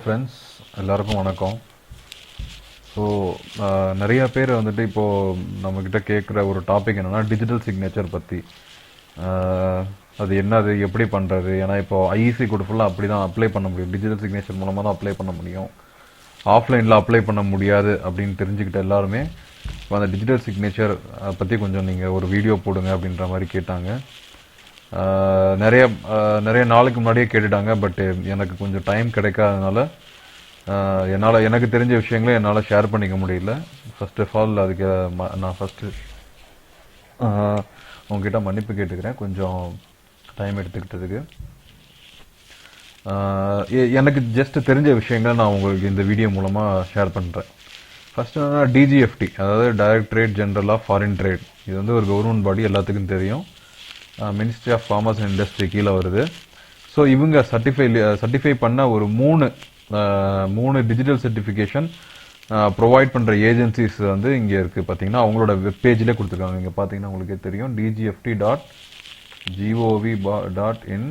Friends, எல்லாருக்கும் வணக்கம். So நிறைய பேர் வந்துட்டு இப்போது நம்மக்கிட்ட கேட்குற ஒரு டாபிக் என்னென்னா டிஜிட்டல் சிக்னேச்சர் பற்றி. அது என்னது, எப்படி பண்ணுறது? ஏன்னா இப்போ ஐஇசி கூட ஃபுல்லாக அப்படி தான் அப்ளை பண்ண முடியும், டிஜிட்டல் சிக்னேச்சர் மூலமாக தான் அப்ளை பண்ண முடியும், ஆஃப்லைனில் அப்ளை பண்ண முடியாது அப்படின்னு தெரிஞ்சுக்கிட்ட எல்லாருமே இப்போ அந்த டிஜிட்டல் சிக்னேச்சர் பற்றி கொஞ்சம் நீங்கள் ஒரு வீடியோ போடுங்க அப்படின்ற மாதிரி கேட்டாங்க. நிறைய நாளுக்கு முன்னாடியே கேட்டுட்டாங்க. பட் எனக்கு கொஞ்சம் டைம் கிடைக்காதனால எனக்கு தெரிஞ்ச விஷயங்களை என்னால் ஷேர் பண்ணிக்க முடியல. ஃபர்ஸ்ட் ஆஃப் ஆல் அதுக்கு நான் ஃபஸ்ட்டு உங்ககிட்ட மன்னிப்பு கேட்டுக்கிறேன் கொஞ்சம் டைம் எடுத்துக்கிட்டதுக்கு. எனக்கு ஜஸ்ட் தெரிஞ்ச விஷயங்களை நான் உங்களுக்கு இந்த வீடியோ மூலமாக ஷேர் பண்ணுறேன். ஃபர்ஸ்ட் என்னன்னா டிஜிஎஃப்டி, அதாவது directorate general of foreign trade. இது வந்து ஒரு கவர்மெண்ட் பாடி, எல்லாத்துக்கும் தெரியும். Ministry of commerce and industry கீழே வருது. ஸோ இவங்க சர்டிஃபை பண்ண ஒரு மூணு டிஜிட்டல் சர்டிஃபிகேஷன் ப்ரொவைட் பண்ணுற ஏஜென்சிஸ் வந்து இங்கே இருக்குது. பார்த்தீங்கன்னா அவங்களோட வெப்பேஜிலே கொடுத்துருக்காங்க. இங்கே பார்த்தீங்கன்னா உங்களுக்கே தெரியும், dgft.gov.in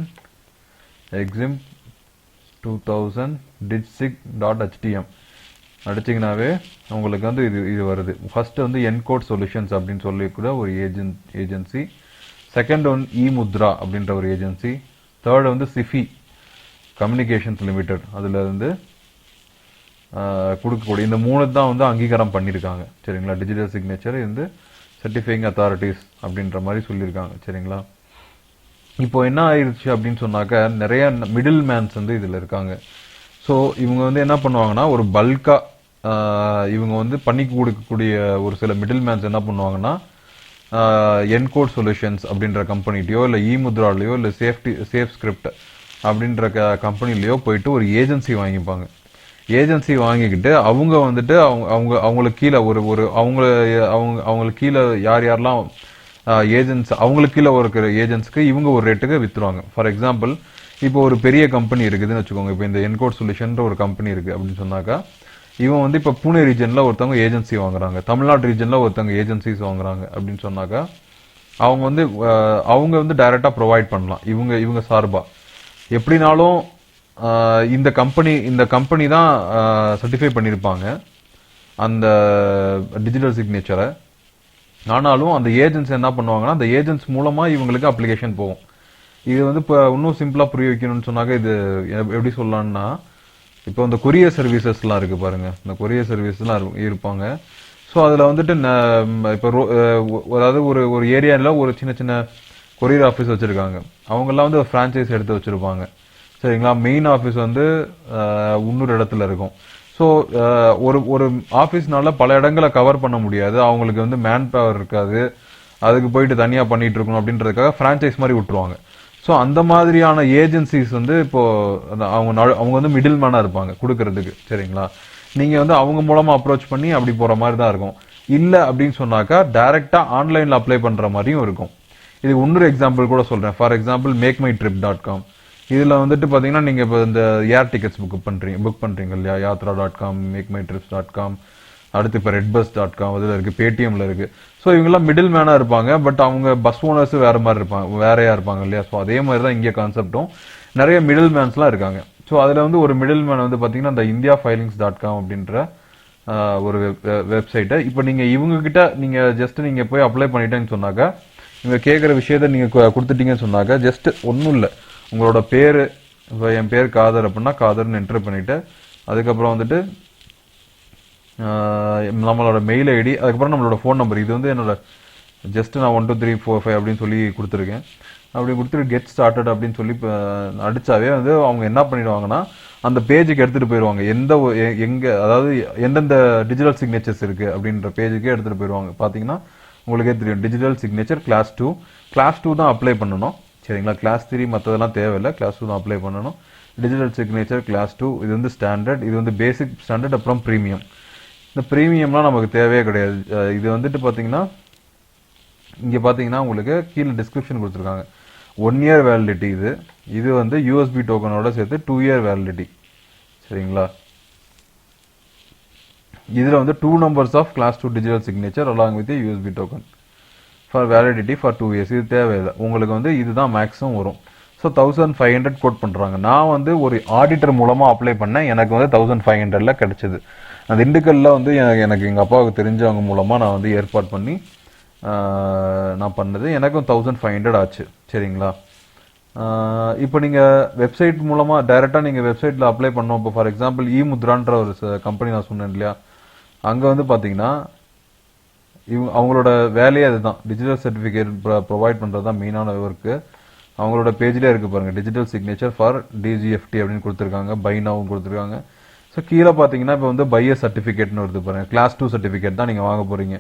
exim 2000 digsic.htm அடிச்சிங்கனாவே உங்களுக்கு வந்து இது வருது. ஃபர்ஸ்ட் வந்து என்கோட் சொல்யூஷன்ஸ் அப்படின்னு சொல்லி கூட ஒரு ஏஜென்சி, செகண்ட் ஒன் இமுத்ரா அப்படின்ற ஒரு ஏஜென்சி, தேர்ட் வந்து சிஃபி கம்யூனிகேஷன்ஸ் லிமிடெட், அதில் இருந்து கொடுக்கக்கூடிய இந்த மூணு தான் வந்து அங்கீகாரம் பண்ணியிருக்காங்க. சரிங்களா? டிஜிட்டல் சிக்னேச்சர் வந்து சர்டிஃபைங் அத்தாரிட்டிஸ் அப்படின்ற மாதிரி சொல்லியிருக்காங்க. சரிங்களா? இப்போ என்ன ஆயிடுச்சு அப்படின்னு சொன்னாக்க, நிறைய மிடில் மேன்ஸ் வந்து இதில் இருக்காங்க. ஸோ இவங்க வந்து என்ன பண்ணுவாங்கன்னா, ஒரு பல்கா இவங்க வந்து பண்ணி கொடுக்கக்கூடிய ஒரு சில மிடில் மேன்ஸ் என்ன பண்ணுவாங்கன்னா, என்கோட் சொல்யூஷன்ஸ் அப்படின்ற கம்பெனிலையோ இல்லை இமுத்ராலையோ இல்லை சேஃப் ஸ்கிரிப்ட் அப்படின்ற கம்பெனிலையோ போயிட்டு ஒரு ஏஜென்சி வாங்கிப்பாங்க. ஏஜென்சி வாங்கிக்கிட்டு அவங்க வந்துட்டு அவங்களுக்கு கீழே அவங்களுக்கு கீழே யாரெல்லாம் ஏஜென்ட்ஸ், அவங்களுக்கு கீழே இருக்கிற ஏஜென்ட்ஸ்க்கு இவங்க ஒரு ரேட்டுக்கு வித்துருவாங்க. ஃபார் எக்ஸாம்பிள், இப்போ ஒரு பெரிய கம்பெனி இருக்குதுன்னு வச்சுக்கோங்க. இப்போ இந்த என்கோட் சொல்யூஷன் ஒரு கம்பெனி இருக்கு அப்படின்னு சொன்னாக்கா, இவன் வந்து இப்போ பூனே ரீஜன்ல ஒருத்தவங்க ஏஜென்சி வாங்குறாங்க, தமிழ்நாடு ரீஜன்ல ஒருத்தவங்க ஏஜென்சிஸ் வாங்குறாங்க அப்படின்னு சொன்னாக்கா, அவங்க வந்து டைரக்டா ப்ரொவைட் பண்ணலாம் இவங்க சார்பா. எப்படினாலும் இந்த கம்பெனி தான் சர்டிஃபை பண்ணியிருப்பாங்க அந்த டிஜிட்டல் சிக்னேச்சரை. ஆனாலும் அந்த ஏஜென்ட்ஸ் என்ன பண்ணுவாங்கன்னா, அந்த ஏஜென்ட்ஸ் மூலமா இவங்களுக்கு அப்ளிகேஷன் போகும். இது வந்து இப்போ இன்னும் சிம்பிளா புரிய வைக்கணும்னு சொன்னாக்க, இது எப்படி சொல்லலாம்னா, இப்போ இந்த கொரியர் சர்வீசஸ்லாம் இருக்கு பாருங்க, இந்த கொரியர் சர்வீஸ்லாம் இருப்பாங்க. ஸோ அதில் வந்துட்டு இப்போ அதாவது ஒரு ஏரியாவில் ஒரு சின்ன சின்ன கொரியர் ஆஃபீஸ் வச்சிருக்காங்க. அவங்கெல்லாம் வந்து ஃப்ரான்ச்சைஸ் எடுத்து வச்சிருப்பாங்க. சரிங்களா? மெயின் ஆஃபீஸ் வந்து இன்னொரு இடத்துல இருக்கும். ஸோ ஒரு ஆஃபீஸ்னால பல இடங்களை கவர் பண்ண முடியாது, அவங்களுக்கு வந்து மேன் பவர் இருக்காது, அதுக்கு போயிட்டு தனியாக பண்ணிட்டு இருக்கணும் அப்படின்றதுக்காக ஃப்ரான்ச்சைஸ் மாதிரி விட்டுருவாங்க. ஸோ அந்த மாதிரியான ஏஜென்சிஸ் வந்து இப்போ அவங்க வந்து மிடில் மேனா இருப்பாங்க கொடுக்கறதுக்கு. சரிங்களா? நீங்க வந்து அவங்க மூலமா அப்ரோச் பண்ணி அப்படி போற மாதிரி தான் இருக்கும். இல்ல அப்படின்னு சொன்னாக்கா டைரக்டா ஆன்லைன்ல அப்ளை பண்ற மாதிரியும் இருக்கும். இது இன்னொரு எக்ஸாம்பிள் கூட சொல்றேன். For example makeMyTrip.com. இதுல வந்துட்டு பாத்தீங்கன்னா, நீங்க இப்போ இந்த ஏர் டிக்கெட்ஸ் புக் பண்றீங்க இல்லையா, yatra.com, makeMyTrips.com, அடுத்து இப்போ redbus.com அதுல இருக்கு, பேடிஎம்ல இருக்கு. ஸோ இவங்கெல்லாம் மிடில் மேனா இருப்பாங்க. பட் அவங்க பஸ் ஓனர்ஸ் வேறையா இருப்பாங்க இல்லையா? ஸோ அதே மாதிரி தான் இங்கே கான்செப்டும். நிறைய மிடில் மேன்ஸ்லாம் இருக்காங்க. ஸோ அதுல வந்து ஒரு மிடில் மேன் வந்து பாத்தீங்கன்னா, இந்த indiafilings.com அப்படின்ற ஒரு வெப்சைட்டை இப்போ நீங்க இவங்க கிட்ட நீங்க போய் அப்ளை பண்ணிட்டேன்னு சொன்னாக்க, இவங்க கேட்குற விஷயத்த நீங்க கொடுத்துட்டீங்கன்னு சொன்னாக்க, ஜஸ்ட் ஒன்றும் இல்லை, உங்களோட பேரு, இப்போ என் பேர் காதர் அப்படின்னா காதர்னு என்டர் பண்ணிட்டு, அதுக்கப்புறம் வந்துட்டு நம்மளோட மெயில் ஐடி, அதுக்கப்புறம் நம்மளோட ஃபோன் நம்பர். இது வந்து என்னோட ஜஸ்ட் நான் 1 2 3 4 5 அப்படின்னு சொல்லி கொடுத்துருக்கேன். அப்படி கொடுத்துட்டு கெட் ஸ்டார்டட் அப்படின்னு சொல்லி அடிச்சாவே வந்து அவங்க என்ன பண்ணிடுவாங்கன்னா, அந்த பேஜுக்கு எடுத்துட்டு போயிடுவாங்க. அதாவது எந்தெந்த டிஜிட்டல் சிக்னேச்சர்ஸ் இருக்கு அப்படின்ற பேஜுக்கே எடுத்துட்டு போயிடுவாங்க. பாத்தீங்கன்னா உங்களுக்கே தெரியும், டிஜிட்டல் சிக்னேச்சர் கிளாஸ் 2 தான் அப்ளை பண்ணணும். சரிங்களா? கிளாஸ் 3 மற்றதெல்லாம் தேவையில்லை, கிளாஸ் 2 தான் அப்ளை பண்ணணும். டிஜிட்டல் சிக்னேச்சர் கிளாஸ் 2, இது வந்து ஸ்டாண்டர்ட், இது வந்து பேசிக் ஸ்டாண்டர்ட், அப்புறம் ப்ரீமியம். இந்த ப்ரீமியம்லாம் நமக்கு தேவையே கிடையாது. இது வந்துட்டு பாத்தீங்கன்னா, இங்க பாத்தீங்கன்னா உங்களுக்கு கீழே டிஸ்கிரிப்ஷன் கொடுத்துருக்காங்க. 1 year வேலிடிட்டி. இது வந்து யூஎஸ்பி டோக்கனோட சேர்த்து 2 year வேலிடிட்டி. சரிங்களா? இதுல வந்து 2 numbers of class 2 digital signature along with USB token for validity for 2 years. இது தேவையில்லை உங்களுக்கு, வந்து இதுதான் மேக்ஸிமம் வரும். ஸோ 1500 கோட் பண்ணுறாங்க. நான் வந்து ஒரு ஆடிட்டர் மூலமாக அப்ளை பண்ணேன், எனக்கு வந்து 1500ல கிடைச்சது. அந்த திண்டுக்கல்ல வந்து எனக்கு எங்கள் அப்பாவுக்கு தெரிஞ்சவங்க மூலமாக நான் வந்து ஏற்பாடு பண்ணி நான் பண்ணது. எனக்கும் 1500 ஆச்சு. சரிங்களா? இப்போ நீங்கள் வெப்சைட் மூலமாக டைரெக்டாக நீங்கள் வெப்சைட்டில் அப்ளை பண்ணோம். இப்போ ஃபார் எக்ஸாம்பிள் முத்ரான்ற ஒரு கம்பெனி நான் சொன்னேன் இல்லையா, அங்கே வந்து பார்த்தீங்கன்னா அவங்களோட வேலையே அதுதான், டிஜிட்டல் சர்டிஃபிகேட் ப்ரொவைட் பண்ணுறது தான் மெயினான ஒர்க்கு. அவங்களோட பேஜ்லேயே இருக்குது பாருங்கள், டிஜிட்டல் சிக்னேச்சர் ஃபார் டிஜிஎஃப்டி அப்படின்னு கொடுத்துருக்காங்க, பை நவும் கொடுத்துருக்காங்க. ஸோ கீழே பார்த்தீங்கன்னா இப்போ வந்து பையர் சர்டிஃபிகேட்னு வருது பாருங்கள், கிளாஸ் 2 சர்டிஃபிகேட் தான் நீங்கள் வாங்க போகிறீங்க.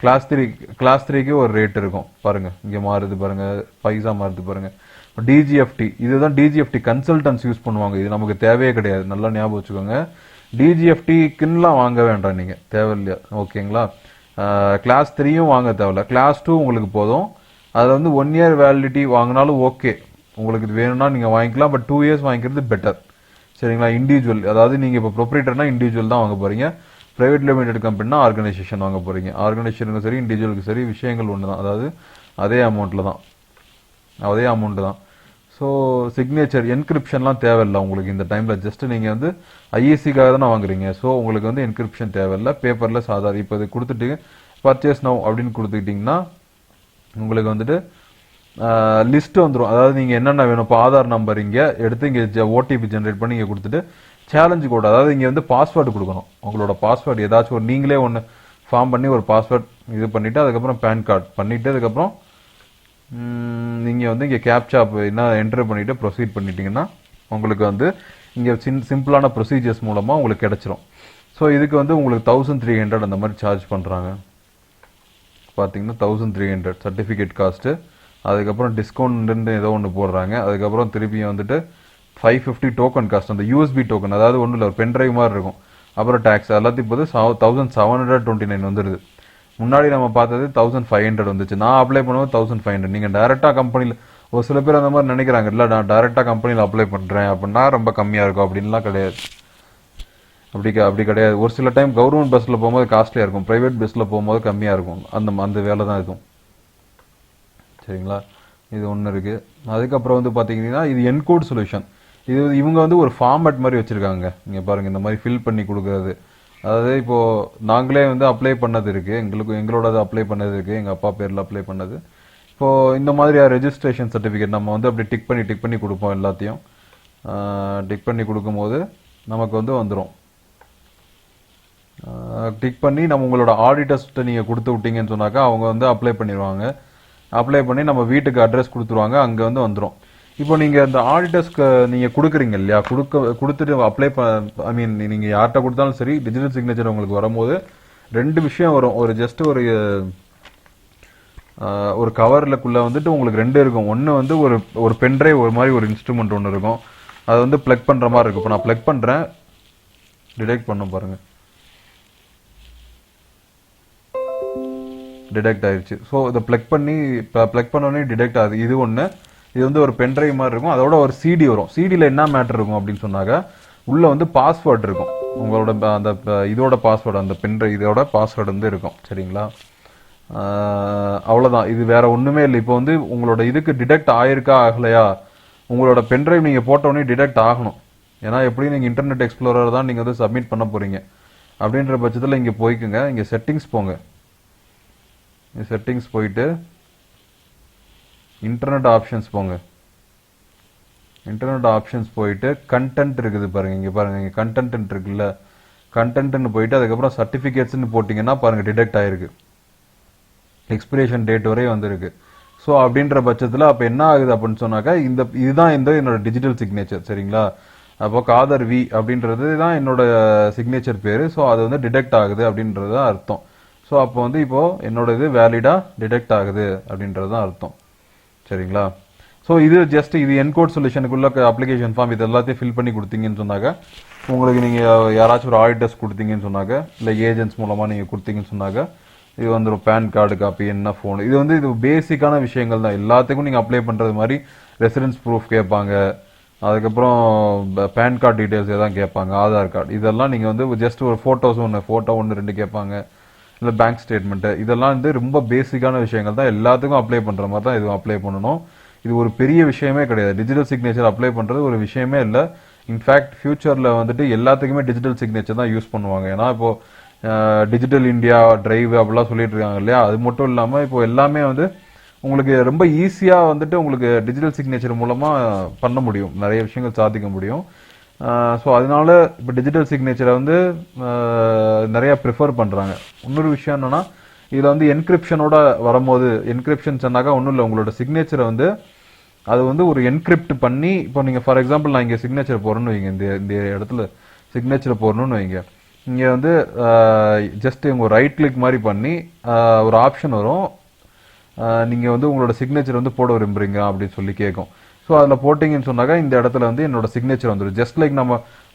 கிளாஸ் த்ரீக்கு ஒரு ரேட் இருக்கும் பாருங்கள், இங்கே மாறுது பாருங்கள், பைசா மாறுது பாருங்கள். டிஜிஎஃப்டி, இதுதான் டிஜிஎஃப்டி கன்சல்டன்ஸ் யூஸ் பண்ணுவாங்க, இது நமக்கு தேவையே கிடையாது, நல்லா ஞாபகம் வச்சுக்கோங்க. டிஜிஎஃப்டிக்குன்னுலாம் வாங்க வேண்டாம் நீங்கள், தேவையில்லையா? ஓகேங்களா? கிளாஸ் 3யும் வாங்க தேவையில்ல, கிளாஸ் 2 உங்களுக்கு போதும். அதில் வந்து 1 இயர் வேலிடிட்டி வாங்கினாலும் ஓகே, உங்களுக்கு இது வேணும்னா நீங்கள் வாங்கிக்கலாம். பட் 2 இயர்ஸ் வாங்கிக்கிறது பெட்டர். சரிங்களா? இண்டிவிஜுவல், அதாவது நீங்கள் இப்போ ப்ரொப்ரைட்டர்னா இண்டிவிஜுவல் தான் வாங்க போகிறீங்க. பிரைவேட் லிமிடெட் கம்பெனினா ஆர்கனைசேஷன் வாங்க போகிறீங்க. ஆர்கனைசேஷனுக்கும் சரி இண்டிவிஜுவலுக்கு சரி விஷயங்கள் ஒன்று தான், அதாவது அதே அமௌண்ட்டில் தான், அதே அமௌண்ட்டு தான். ஸோ சிக்னேச்சர் என்கிரிப்ஷன்லாம் தேவையில்லை உங்களுக்கு இந்த டைமில். ஜஸ்ட் நீங்கள் வந்து ஐஏசிக்காக தானே வாங்குறீங்க. ஸோ உங்களுக்கு வந்து என்கிரிப்ஷன் தேவையில்லை. பேப்பரில் சாதாரண இப்போ இது கொடுத்துட்டு பர்ச்சேஸ் நவ் அப்படின்னு கொடுத்துக்கிட்டிங்கன்னா உங்களுக்கு வந்துட்டு லிஸ்ட் வந்துடும். அதாவது நீங்கள் என்னென்ன வேணும், இப்போ ஆதார் நம்பர் இங்கே எடுத்து இங்கே ஓடிபி ஜென்ரேட் பண்ணி இங்கே கொடுத்துட்டு சேலஞ்சு கோட், அதாவது இங்கே வந்து பாஸ்வேர்டு கொடுக்கணும். உங்களோட பாஸ்வேர்டு ஏதாச்சும் ஒரு நீங்களே ஒன்று ஃபார்ம் பண்ணி ஒரு பாஸ்வேர்ட் இது பண்ணிவிட்டு அதுக்கப்புறம் பேன் கார்டு பண்ணிவிட்டு அதுக்கப்புறம் நீங்கள் வந்து இங்கே கேப்சா என்ன என்டர் பண்ணிவிட்டு ப்ரொசீட் பண்ணிட்டீங்கன்னா உங்களுக்கு வந்து இங்கே சிம்பிளான ப்ரொசீஜர்ஸ் மூலமாக உங்களுக்கு கிடச்சிரும். ஸோ இதுக்கு வந்து உங்களுக்கு 1300 அந்த மாதிரி சார்ஜ் பண்ணுறாங்க. பார்த்தீங்கன்னா 1300 சர்டிஃபிகேட் காஸ்ட்டு. அதுக்கப்புறம் டிஸ்கவுண்ட்னு ஏதோ ஒன்று போடுறாங்க. அதுக்கப்புறம் திருப்பியும் வந்துட்டு 550 டோக்கன் காஸ்ட், அந்த யூஎஸ்பி டோக்கன், அதாவது ஒன்றும் இல்லை ஒரு பென்ட்ரைவ் மாதிரி இருக்கும். அப்புறம் டேக்ஸ் எல்லாத்தையும் போது 1729 வந்துடுது. முன்னாடி நம்ம பார்த்தது 1500 வந்துச்சு. நான் அப்ளை பண்ணும்போது 1500. நீங்கள் டைரெக்டாக கம்பெனியில், ஒரு சில பேர் அந்த மாதிரி நினைக்கிறாங்க, இல்லை நான் டைரெக்டாக கம்பெனியில் அப்ளை பண்ணுறேன் அப்படின்னா ரொம்ப கம்மியாக இருக்கும் அப்படின்லாம் கிடையாது. அப்படி கிடையாது. ஒரு சில டைம் கவர்மெண்ட் பஸ்ஸில் போகும்போது காஸ்ட்லியாக இருக்கும், ப்ரைவேட் பஸ்ஸில் போகும்போது கம்மியாக இருக்கும். அந்த வேலை தான் இதுவும். சரிங்களா? இது ஒன்று இருக்குது. அதுக்கப்புறம் வந்து பார்த்தீங்கன்னா இது என்கோட் சொல்யூஷன். இது இவங்க வந்து ஒரு ஃபார்மேட் மாதிரி வச்சுருக்காங்க. இங்கே பாருங்கள், இந்த மாதிரி ஃபில் பண்ணி கொடுக்குறது. அதாவது இப்போது நாங்களே வந்து அப்ளை பண்ணது இருக்குது, எங்களோட அப்ளை பண்ணது இருக்குது, எங்கள் அப்பா பேரில் அப்ளை பண்ணது. இப்போது இந்த மாதிரி ரெஜிஸ்ட்ரேஷன் சர்டிஃபிகேட் நம்ம வந்து அப்படி டிக் பண்ணி கொடுப்போம். எல்லாத்தையும் டிக் பண்ணி கொடுக்கும்போது நமக்கு வந்து வந்துடும். டிக் பண்ணி நம்ம உங்களோட ஆடிட்டர்ஸ்கிட்ட நீங்கள் கொடுத்து விட்டீங்கன்னு சொன்னாக்கா அவங்க வந்து அப்ளை பண்ணிடுவாங்க. அப்ளை பண்ணி நம்ம வீட்டுக்கு அட்ரஸ் கொடுத்துருவாங்க, அங்கே வந்து வந்துடும். இப்போ நீங்கள் இந்த ஆடிட்டர்ஸ்க்கு நீங்கள் கொடுக்குறீங்க இல்லையா, கொடுத்துட்டு அப்ளை ஐ மீன் நீங்கள் யார்கிட்ட கொடுத்தாலும் சரி டிஜிட்டல் சிக்னேச்சர் உங்களுக்கு வரும்போது 2 விஷயம் வரும். ஒரு ஜஸ்ட் ஒரு கவர்லக்குள்ளே வந்துட்டு உங்களுக்கு 2 இருக்கும். ஒன்று வந்து ஒரு பென்ட்ரைவ் ஒரு மாதிரி ஒரு இன்ஸ்ட்ருமெண்ட் ஒன்று இருக்கும், அதை வந்து ப்ளக் பண்ணுற மாதிரி இருக்கும். இப்போ நான் ப்ளக் பண்ணுறேன், டிடெக்ட் பண்ண பாருங்கள், டிடெக்ட் ஆயிடுச்சு. ஸோ இதை ப்ளக் பண்ணோடனே டிடெக்ட் ஆகுது. இது ஒன்று. இது வந்து ஒரு பென்ட்ரைவ் மாதிரி இருக்கும், அதோட ஒரு சிடி வரும். சிடியில் என்ன மேட்டர் இருக்கும் அப்படின்னு சொன்னாக்க உள்ளே வந்து பாஸ்வேர்டு இருக்கும், உங்களோட அந்த இதோட பாஸ்வேர்டு, அந்த பென்ட்ரைவ் இதோட பாஸ்வேர்டு வந்து இருக்கும். சரிங்களா? அவ்வளோதான், இது வேற ஒன்றுமே இல்லை. இப்போ வந்து உங்களோட இதுக்கு டிடெக்ட் ஆயிருக்கா ஆகலையா, உங்களோட பென்ட்ரைவ் நீங்கள் போட்டோடனே டிடெக்ட் ஆகணும். ஏன்னா எப்படியும் நீங்கள் இன்டர்நெட் எக்ஸ்ப்ளோரர் தான் நீங்கள் வந்து சப்மிட் பண்ண போகிறீங்க. அப்படின்ற பட்சத்தில் இங்கே போய்க்குங்க, இங்கே செட்டிங்ஸ் போங்க. செட்டிங்ஸ் போயிட்டு இன்டர்நெட் ஆப்ஷன்ஸ் போங்க. இன்டர்நெட் ஆப்ஷன்ஸ் போயிட்டு கண்டென்ட் இருக்குது பாருங்க, இங்கே பாருங்க, இங்கே கண்டென்ட் இருக்குல்ல, கண்டென்ட்னு போயிட்டு அதுக்கப்புறம் சர்டிஃபிகேட்ஸ்னு போட்டிங்கன்னா பாருங்க டிடெக்ட் ஆயிருக்கு, எக்ஸ்பிரேஷன் டேட் வரை வந்திருக்கு. ஸோ அப்படின்ற பட்சத்தில் அப்போ என்ன ஆகுது அப்படின்னு சொன்னாக்கா இதுதான் என்னோட டிஜிட்டல் சிக்னேச்சர். சரிங்களா? அப்போ காதர் வி அப்படின்றது தான் என்னோட சிக்னேச்சர் பேர். ஸோ அது வந்து டிடெக்ட் ஆகுது அப்படின்றது தான் அர்த்தம். ஸோ அப்போ வந்து இப்போது என்னோட இது வேலிடாக டிடெக்ட் ஆகுது அப்படின்றது தான் அர்த்தம். சரிங்களா? ஸோ இது என்கோட் சொல்யூஷனுக்குள்ள அப்ளிகேஷன் ஃபார்ம் இது எல்லாத்தையும் ஃபில் பண்ணி கொடுத்தீங்கன்னு சொன்னாக்க உங்களுக்கு நீங்கள் யாராச்சும் ஒரு ஆடிட்டர்ஸ் கொடுத்தீங்கன்னு சொன்னாக்க, இல்லை ஏஜென்ட்ஸ் மூலமாக நீங்கள் கொடுத்தீங்கன்னு சொன்னாக்க இது வந்து ஒரு பேன் கார்டு காப்பி, என்ன ஃபோன், இது பேசிக்கான விஷயங்கள் தான். எல்லாத்துக்கும் நீங்கள் அப்ளை பண்ணுறது மாதிரி ரெசிடென்ஸ் ப்ரூஃப் கேட்பாங்க, அதுக்கப்புறம் பேன் கார்டு டீட்டெயில்ஸ் எதாவது கேட்பாங்க, ஆதார் கார்டு, இதெல்லாம் நீங்கள் வந்து ஜஸ்ட் ஒரு ஃபோட்டோ 1 2 கேட்பாங்க, இல்லை பேங்க் ஸ்டேட்மெண்ட்டு, இதெல்லாம் வந்து ரொம்ப பேசிக்கான விஷயங்கள் தான். எல்லாத்துக்கும் அப்ளை பண்ணுற மாதிரி தான் இதுவும் அப்ளை பண்ணணும். இது ஒரு பெரிய விஷயமே கிடையாது. டிஜிட்டல் சிக்னேச்சர் அப்ளை பண்றது ஒரு விஷயமே இல்லை. இன்ஃபேக்ட் ஃபியூச்சர்ல வந்துட்டு எல்லாத்துக்குமே டிஜிட்டல் சிக்னேச்சர் தான் யூஸ் பண்ணுவாங்க. ஏன்னா இப்போ டிஜிட்டல் இந்தியா டிரைவ் அப்படிலாம் சொல்லிட்டு இருக்காங்க இல்லையா, அது மட்டும் இல்லாம இப்போ எல்லாமே வந்து உங்களுக்கு ரொம்ப ஈஸியா வந்துட்டு உங்களுக்கு டிஜிட்டல் சிக்னேச்சர் மூலமா பண்ண முடியும், நிறைய விஷயங்கள் சாதிக்க முடியும். ஸோ அதனால இப்போ டிஜிட்டல் சிக்னேச்சரை வந்து நிறைய ப்ரிஃபர் பண்றாங்க. இன்னொரு விஷயம் என்னன்னா, இதுல வந்து என்கிரிப்ஷனோட வரும்போது, என்கிரிப்ஷன் சொன்னாக்கா ஒன்றும் இல்லை, உங்களோட சிக்னேச்சரை வந்து அது வந்து ஒரு என்கிரிப்ட் பண்ணி, இப்போ நீங்க ஃபார் எக்ஸாம்பிள் நான் இங்க சிக்னேச்சர் போறேன்னு வைங்க, இந்த இடத்துல சிக்னேச்சர் போடணும்னு வைங்க, இங்க வந்து ஜஸ்ட் உங்க ரைட் கிளிக் மாதிரி பண்ணி ஒரு ஆப்ஷன் வரும், நீங்க வந்து உங்களோட சிக்னேச்சர் வந்து போட விரும்புறீங்க அப்படின்னு சொல்லி கேட்கும். ஸோ அதில் போட்டிங்கன்னு சொன்னாக்கா இந்த இடத்துல வந்து என்னோட சிக்னேச்சர் வந்துடும். ஜஸ்ட் லைக் நம்ம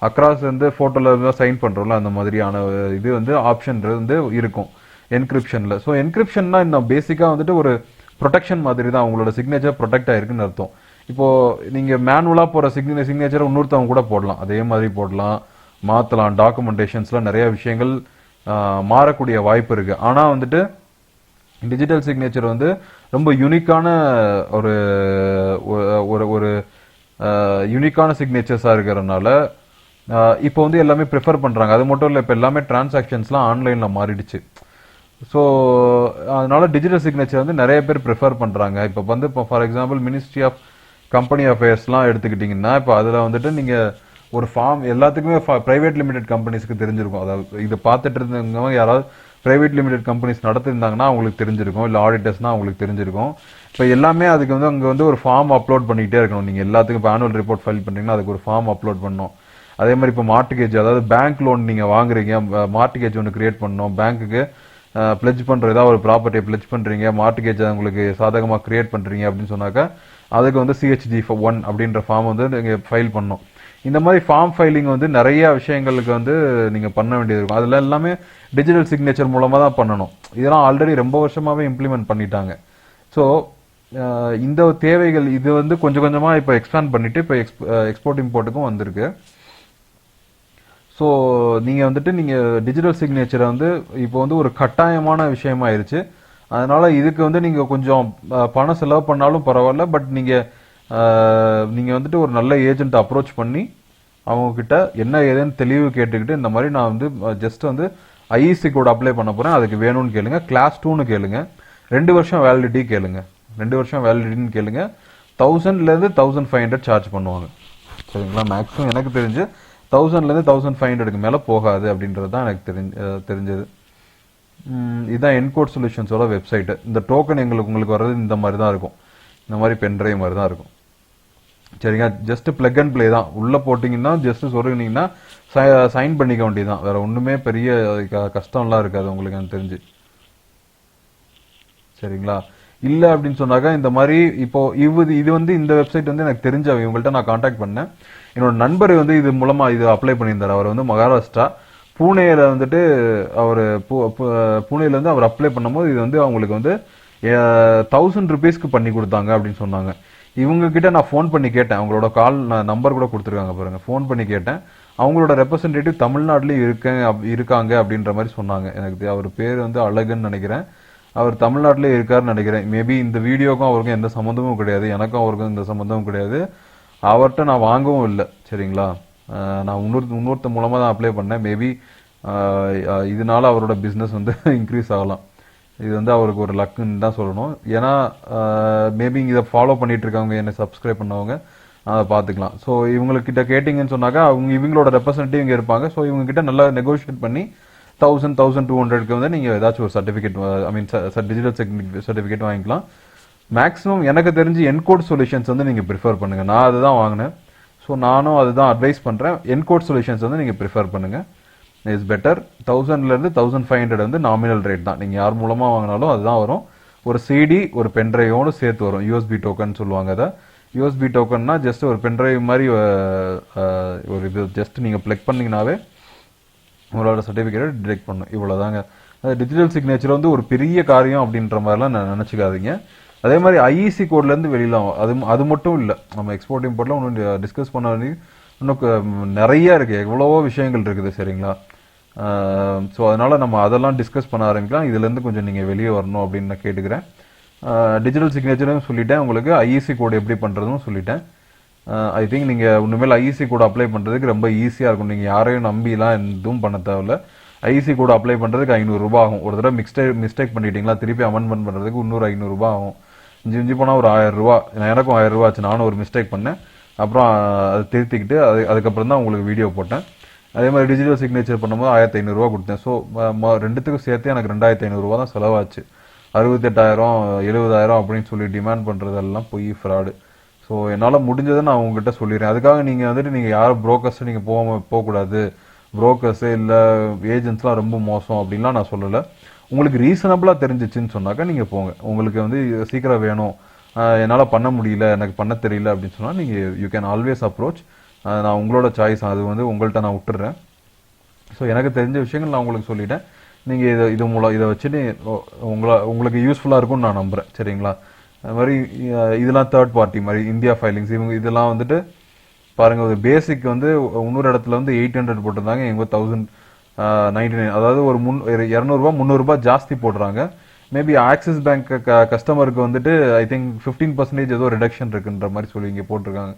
அக்ராஸ் வந்து ஃபோட்டோவில் இருந்தால் சைன் பண்ணுறோம்ல, அந்த மாதிரியான இது வந்து ஆப்ஷன் வந்து இருக்கும் என்கிரிப்ஷனில். ஸோ என்கிரிப்ஷன்னா இந்த பேசிக்காக வந்துட்டு ஒரு ப்ரொடெக்ஷன் மாதிரி தான், உங்களோட சிக்னேச்சர் ப்ரொடெக்ட் ஆயிருக்குன்னு அர்த்தம். இப்போ நீங்கள் மேனுவலாக போகிற சிக்னேச்சரை இன்னொருத்தவங்க கூட போடலாம், அதே மாதிரி போடலாம், மாற்றலாம். டாக்குமெண்டேஷன்ஸில் நிறைய விஷயங்கள் மாறக்கூடிய வாய்ப்பு இருக்குது. ஆனால் வந்துட்டு டிஜிட்டல் சிக்னேச்சர் வந்து ரொம்ப யூனிக்கான ஒரு ஒரு யூனிக்கான சிக்னேச்சர்ஸா இருக்கிறதுனால இப்போ வந்து எல்லாமே ப்ரிஃபர் பண்றாங்க. அது மட்டும் இல்லை, இப்போ எல்லாமே டிரான்சாக்ஷன்ஸ்லாம் ஆன்லைன்ல மாறிடுச்சு. ஸோ அதனால டிஜிட்டல் சிக்னேச்சர் வந்து நிறைய பேர் ப்ரிஃபர் பண்றாங்க. இப்போ வந்து இப்போ for example ministry of company அஃபேர்ஸ்லாம் எடுத்துக்கிட்டிங்கன்னா, இப்போ அதில் வந்துட்டு நீங்க ஒரு ஃபார்ம் எல்லாத்துக்குமே பிரைவேட் லிமிடெட் கம்பெனிஸ்க்கு தெரிஞ்சிருக்கும். அதாவது இதை பார்த்துட்டு இருந்தவங்க யாராவது பிரைவேட் லிமிடெட் கம்பெனிஸ் நடத்திருந்தாங்கன்னா அவங்களுக்கு தெரிஞ்சிருக்கும், இல்லை ஆடிட்டர்ஸ்னா அவங்களுக்கு தெரிஞ்சிருக்கும். இப்போ எல்லாமே அதுக்கு வந்து அங்கே வந்து ஒரு ஃபார்ம் அப்லோட் பண்ணிக்கிட்டே இருக்கணும். நீங்கள் எல்லாத்துக்கும் இப்போ ஆனுவல் ரிப்போர்ட் ஃபைல் பண்ணுறீங்கன்னா அதுக்கு ஒரு ஃபார்ம் அப்லோட் பண்ணணும். அதே மாதிரி இப்போ மார்ட்கேஜ், அதாவது பேங்க் லோன் நீங்கள் வாங்குறீங்க, மார்ட்கேஜ் ஒன்று கிரியேட் பண்ணணும். பேங்க்குக்கு பிளட்ஜ் பண்ணுற ஏதாவது ஒரு ப்ராப்பர்ட்டியை பிளட்ஜ் பண்ணுறீங்க, மார்ட்கேஜ் உங்களுக்கு சாதகமாக கிரியேட் பண்ணுறீங்க அப்படின்னு சொன்னாக்கா அதுக்கு வந்து CHG 1 அப்படின்ற ஃபார்ம் வந்து நீங்கள் ஃபைல் பண்ணணும். இந்த மாதிரி ஃபார்ம் ஃபைலிங் வந்து நிறைய விஷயங்களுக்கு வந்து நீங்க பண்ண வேண்டியது இருக்கும். அதுல எல்லாமே டிஜிட்டல் சிக்னேச்சர் மூலமா தான் பண்ணணும். இதெல்லாம் ஆல்ரெடி ரொம்ப வருஷமாவே இம்ப்ளிமெண்ட் பண்ணிட்டாங்க. ஸோ இந்த தேவைகள் இது வந்து கொஞ்சம் கொஞ்சமா இப்போ எக்ஸ்பேண்ட் பண்ணிட்டு இப்போ எக்ஸ்போர்ட் இம்போர்ட்டுக்கும் வந்திருக்கு. ஸோ நீங்க வந்துட்டு நீங்க டிஜிட்டல் சிக்னேச்சரை வந்து இப்போ வந்து ஒரு கட்டாயமான விஷயமா ஆயிருச்சு. அதனால இதுக்கு வந்து நீங்க கொஞ்சம் பணம் செலவு பண்ணாலும் பரவாயில்ல, பட் நீங்க வந்துட்டு ஒரு நல்ல ஏஜென்ட் அப்ரோச் பண்ணி அவங்க கிட்ட என்ன ஏதுன்னு தெளிவு கேட்டுக்கிட்டு, இந்த மாதிரி நான் வந்து ஜஸ்ட் வந்து ஐஇசி கோட் அப்ளை பண்ண போறேன், அதுக்கு வேணும்னு கேளுங்க, கிளாஸ் 2ன்னு கேளுங்க, 2 வருஷம் வேலிடிட்டி கேளுங்க, 2 வருஷம் வேலிடிட்டின்னு கேளுங்க. 1000ல இருந்து 1500 சார்ஜ் பண்ணுவாங்க. சரிங்களா? மேக்ஸிமம் எனக்கு தெரிஞ்சு 1000ல இருந்து 1500க்கு மேல போகாது அப்படின்றது தான் எனக்கு தெரிஞ்சது. இதுதான் என்கோட் சொல்யூஷன்ஸோட வெப்சைட். இந்த டோக்கன் உங்களுக்கு வர்றது இந்த மாதிரி தான் இருக்கும், இந்த மாதிரி பென்ட்ரைவ் மாதிரி தான் இருக்கும். சரிங்க, ஜஸ்ட் பிளக் அண்ட் பிளே தான். உள்ள போட்டீங்கன்னா ஜஸ்ட் சொருகினீங்கன்னா சைன் பண்ணிக்க வேண்டியதுதான், வேற ஒண்ணுமே பெரிய கஷ்டம்லாம் இருக்காது உங்களுக்கு எனக்கு தெரிஞ்சு. சரிங்களா? இல்ல அப்படின்னு சொன்னாக்கா இந்த மாதிரி இப்போ இது வந்து இந்த வெப்சைட் வந்து எனக்கு தெரிஞ்ச இவங்கள்ட்ட நான் கான்டாக்ட் பண்ணேன். என்னோட நண்பர் வந்து இது மூலமா இது அப்ளை பண்ணியிருந்தார். அவர் வந்து மகாராஷ்டிரா பூனேல வந்துட்டு அவர் பூனேல இருந்து அவர் அப்ளை பண்ணும்போது இது வந்து அவங்களுக்கு வந்து 1000 rupeesக்கு பண்ணி கொடுத்தாங்க அப்படின்னு சொன்னாங்க. இவங்க கிட்ட நான் ஃபோன் பண்ணி கேட்டேன், அவங்களோட கால் நம்பர் கூட கொடுத்துருக்காங்க பாருங்க. ஃபோன் பண்ணி கேட்டேன், அவங்களோட ரெப்ரசன்டேட்டிவ் தமிழ்நாட்டிலேயே இருக்காங்க அப்படின்ற மாதிரி சொன்னாங்க. எனக்கு அவர் பேர் வந்து அழகுன்னு நினைக்கிறேன், அவர் தமிழ்நாட்டிலே இருக்காருன்னு நினைக்கிறேன். மேபி இந்த வீடியோக்கும் அவருக்கும் எந்த சம்மந்தமும் கிடையாது, எனக்கும் அவருக்கும் எந்த சம்மந்தமும் கிடையாது, அவர்கிட்ட நான் வாங்கவும் இல்லை. சரிங்களா? நான் இன்னொருத்த மூலமா தான் அப்ளை பண்ணேன். மேபி இதனால அவரோட பிஸ்னஸ் வந்து இன்க்ரீஸ் ஆகலாம். இது வந்து அவருக்கு ஒரு லக்குன்னு தான் சொல்லணும். ஏன்னா மேபி இதை ஃபாலோ பண்ணிட்டு இருக்கவங்க, என்னை சப்ஸ்கிரைப் பண்ணவங்க அதை பார்த்துக்கலாம். ஸோ இவங்ககிட்ட கேட்டிங்கன்னு சொன்னாக்கா இவங்களோட ரெப்ரசன்டேட்டிவ் இங்கே இருப்பாங்க. ஸோ இவங்க கிட்ட நல்லா நெகோஷியேட் பண்ணி 1200க்கு வந்து நீங்கள் ஏதாச்சும் ஒரு சர்டிஃபிகேட், ஐ மீன் டிஜிட்டல் சர்டிஃபிகேட் வாங்கிக்கலாம். மேக்ஸிமம் எனக்கு தெரிஞ்சு என்கோட் சொல்யூஷன்ஸ் வந்து நீங்கள் ப்ரிஃபர் பண்ணுங்க. நான் அதுதான் வாங்கினேன், ஸோ நானும் அதுதான் அட்வைஸ் பண்ணுறேன். என்கோட் சொல்யூஷன்ஸ் வந்து நீங்கள் ப்ரிஃபர் பண்ணுங்க, இஸ் பெட்டர். 1000ல இருந்து 1500 வந்து நாமினல் ரேட் தான். நீங்க யார் மூலமா வாங்கினாலும் அதுதான் வரும். ஒரு சிடி ஒரு பென்ட்ரைவோடு சேர்த்து வரும். யூஎஸ்பி டோக்கன் சொல்லுவாங்க. அதை யூஎஸ்பி டோக்கன்னா ஜஸ்ட் ஒரு பென்ட்ரைவ் மாதிரி ஒரு இது, ஜஸ்ட் நீங்க பிளக் பண்ணீங்கன்னாவே உங்களோட சர்டிபிகேட்டை டிடெக்ட் பண்ணும். இவ்வளவுதாங்க. டிஜிட்டல் சிக்னேச்சர் வந்து ஒரு பெரிய காரியம் அப்படின்ற மாதிரிலாம் நினைச்சுக்காதீங்க. அதே மாதிரி ஐஇசி கோட்ல இருந்து வெளியிலாம் அது மட்டும் இல்லை, நம்ம எக்ஸ்போர்ட் இம்போர்ட்ல ஒன்றும் டிஸ்கஸ் பண்ண வேண்டிய இன்னும் நிறைய இருக்கு, எவ்வளவோ விஷயங்கள் இருக்குது. சரிங்களா? ஸோ அதனால நம்ம அதெல்லாம் டிஸ்கஸ் பண்ண ஆரம்பிக்கலாம். இதுல இருந்து கொஞ்சம் நீங்க வெளியே வரணும் அப்படின்னு நான் கேட்டுக்கிறேன். டிஜிட்டல் சிக்னேச்சரும் சொல்லிட்டேன், உங்களுக்கு ஐஇசி கோடு எப்படி பண்ணுறதுன்னு சொல்லிட்டேன். ஐ திங்க் நீங்கள் உண்மையில் ஐஇசி கோடு அப்ளை பண்ணுறதுக்கு ரொம்ப ஈஸியாக இருக்கும். நீங்கள் யாரையும் நம்பிலாம் எதுவும் பண்ண தேவையில்ல. ஐஇசி கோடு அப்ளை பண்ணுறதுக்கு 500 ரூபாய் ஆகும். ஒரு தடவை மிஸ்டேக் பண்ணிட்டீங்களா, திருப்பி அமெண்ட்மெண்ட் பண்ணுறதுக்கு இன்னொரு 500 ரூபாய் ஆகும். இஞ்சி போனால் ஒரு 1000 ரூபா. எனக்கும் 1000 ரூபா ஆச்சு. நானும் ஒரு மிஸ்டேக் பண்ணேன். அப்புறம் அதை திருத்திக்கிட்டு அதுக்கப்புறம் தான் உங்களுக்கு வீடியோ போட்டேன். அதே மாதிரி டிஜிட்டல் சிக்னேச்சர் பண்ணும்போது 1500 ரூபா கொடுத்தேன். ஸோ ரெண்டுத்துக்கும் சேர்த்து எனக்கு 2500 ரூபா தான் செலவாச்சு. 68,000 70,000 அப்படின்னு சொல்லி டிமாண்ட் பண்ணுறதெல்லாம் பொய், ஃப்ராடு. ஸோ என்னால் முடிஞ்சதை நான் உங்ககிட்ட சொல்லிடுறேன். அதுக்காக நீங்கள் வந்துட்டு நீங்கள் யாரும் புரோக்கர்ஸை நீங்கள் போகக்கூடாது, புரோக்கர்ஸு இல்லை ஏஜென்ட்ஸ்லாம் ரொம்ப மோசம் அப்படின்லாம் நான் சொல்லலை. உங்களுக்கு ரீசனபிளாக தெரிஞ்சிச்சுன்னு சொன்னாக்கா நீங்கள் போங்க. உங்களுக்கு வந்து சீக்கிரம் வேணும், என்னால் பண்ண முடியல, எனக்கு பண்ண தெரியல அப்படின்னு சொன்னால் நீங்கள் யூ கேன் ஆல்வேஸ் அப்ரோச். நான் உங்களோட சாய்ஸ், அது வந்து உங்கள்கிட்ட நான் விட்டுறேன். ஸோ எனக்கு தெரிஞ்ச விஷயங்கள் நான் உங்களுக்கு சொல்லிட்டேன். நீங்கள் இதை வச்சுட்டு உங்களுக்கு யூஸ்ஃபுல்லாக இருக்கும்னு நான் நம்புகிறேன். சரிங்களா? அது மாதிரி இதெல்லாம் தேர்ட் பார்ட்டி மாதிரி இந்தியா ஃபைலிங்ஸ் இதெல்லாம் வந்துட்டு பாருங்கள், ஒரு பேசிக் வந்து இன்னொரு இடத்துல வந்து 800 போட்டிருந்தாங்க, எங்க 1099. அதாவது ஒரு 200 ரூபா 300 ரூபாய் ஜாஸ்தி போடுறாங்க. மேபி ஆக்சிஸ் பேங்க் கஸ்டமருக்கு வந்துட்டு ஐ திங்க் 15% ஏதோ ரிடக்ஷன் இருக்குன்ற மாதிரி சொல்லி இங்கே போட்டிருக்காங்க.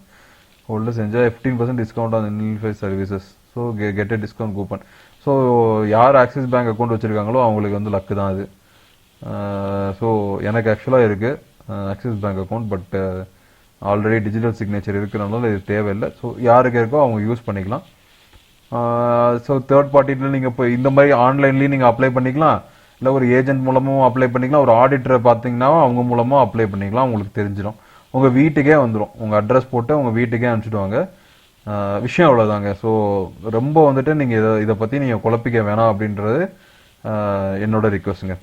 ஹோல்டர்ஸ் என்ஜாய் 15% டிஸ்கவுண்ட் ஆன் இன்ஃபை services. So get a discount coupon. So யார் ஆக்சிஸ் பேங்க் அக்கௌண்ட் வச்சிருக்காங்களோ அவங்களுக்கு வந்து லக்கு தான் அது. ஸோ எனக்கு ஆக்சுவலாக இருக்கு Axis bank account, but already digital signature இருக்கிறனால இது தேவையில்லை. ஸோ யாருக்கு இருக்கோ அவங்க யூஸ் பண்ணிக்கலாம். ஸோ தேர்ட் பார்ட்டியில் நீங்கள் இப்போ இந்த மாதிரி ஆன்லைன்லேயும் நீங்கள் அப்ளை பண்ணிக்கலாம், இல்லை ஒரு ஏஜென்ட் மூலமும் அப்ளை பண்ணிக்கலாம், ஒரு ஆடிட்டரை பார்த்தீங்கன்னா அவங்க மூலமாக அப்ளை பண்ணிக்கலாம். உங்களுக்கு தெரிஞ்சிடும், உங்கள் வீட்டுக்கே வந்துடும். உங்கள் அட்ரஸ் போட்டு உங்கள் வீட்டுக்கே அனுப்பிச்சிடுவாங்க. விஷயம் அவ்வளோதாங்க. ஸோ ரொம்ப வந்துட்டு நீங்கள் இதை பற்றி நீங்கள் குழப்பிக்க வேணாம் அப்படின்றது என்னோட ரிக்வஸ்ட்டுங்க.